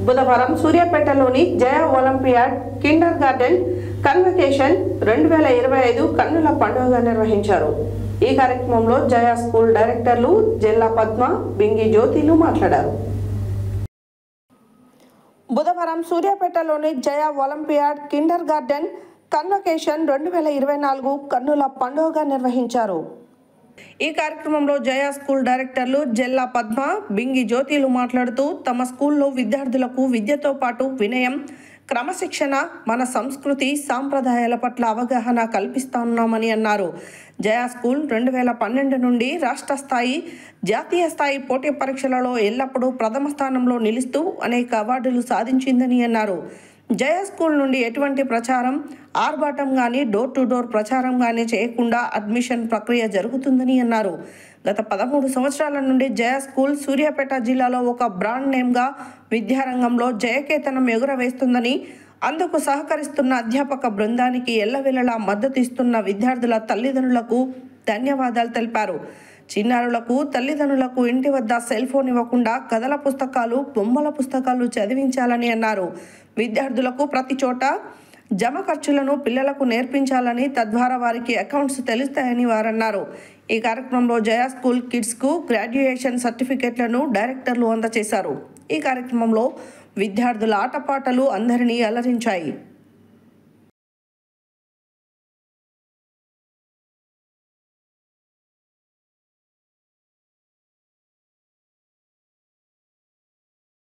బుధవారం సూర్యాపేటలోని జయ olympiad Kinder garden convocation 2025 కన్నుల పండుగగా నిర్వహించారు. ఈ కార్యక్రమంలో జయ స్కూల్ డైరెక్టర్లు జెల్లా పద్మ, బింగి జ్యోతిలు మాట్లాడారు. బుధవారం సూర్యాపేటలోని జయ ఒలింపియాడ్ కిండర్ గార్డెన్ కన్వకేషన్ 2024 కన్నుల పండుగగా నిర్వహించారు. ఈ కార్యక్రమంలో జయ స్కూల్ డైరెక్టర్లు జెల్లా పద్మ, బింగి జ్యోతిలు మాట్లాడుతూ తమ స్కూల్లో విద్యార్థులకు విద్యతో పాటు వినయం, క్రమశిక్షణ, మన సంస్కృతి సాంప్రదాయాల పట్ల అవగాహన కల్పిస్తున్నామని అన్నారు. జయ స్కూల్ 2012 నుండి రాష్ట్ర స్థాయి, జాతీయ స్థాయి పోటీ పరీక్షలలో ఎల్లప్పుడూ ప్రథమ స్థానంలో నిలుస్తూ అనేక అవార్డులు సాధించిందని అన్నారు. జయ స్కూల్ నుండి ఎటువంటి ప్రచారం, ఆర్భాటం కానీ, డోర్ టు డోర్ ప్రచారం కానీ చేయకుండా అడ్మిషన్ ప్రక్రియ జరుగుతుందని అన్నారు. గత 13 సంవత్సరాల నుండి జయ స్కూల్ సూర్యాపేట జిల్లాలో ఒక బ్రాండ్ నేమ్గా విద్యారంగంలో జయకేతనం ఎగురవేస్తుందని, అందుకు సహకరిస్తున్న అధ్యాపక బృందానికి ఎల్లవేళలా మద్దతు ఇస్తున్న విద్యార్థుల తల్లిదండ్రులకు ధన్యవాదాలు తెలిపారు. చిన్నారులకు, తల్లిదండ్రులకు ఇంటి వద్ద సెల్ ఫోన్ ఇవ్వకుండా కథల పుస్తకాలు, బొమ్మల పుస్తకాలు చదివించాలని అన్నారు. విద్యార్థులకు ప్రతి చోట జమ ఖర్చులను పిల్లలకు నేర్పించాలని, తద్వారా వారికి అకౌంట్స్ తెలుస్తాయని వారన్నారు. ఈ కార్యక్రమంలో జయ స్కూల్ కిడ్స్కు గ్రాడ్యుయేషన్ సర్టిఫికెట్లను డైరెక్టర్లు అందజేశారు. ఈ కార్యక్రమంలో విద్యార్థుల ఆటపాటలు అందరినీ అలరించాయి.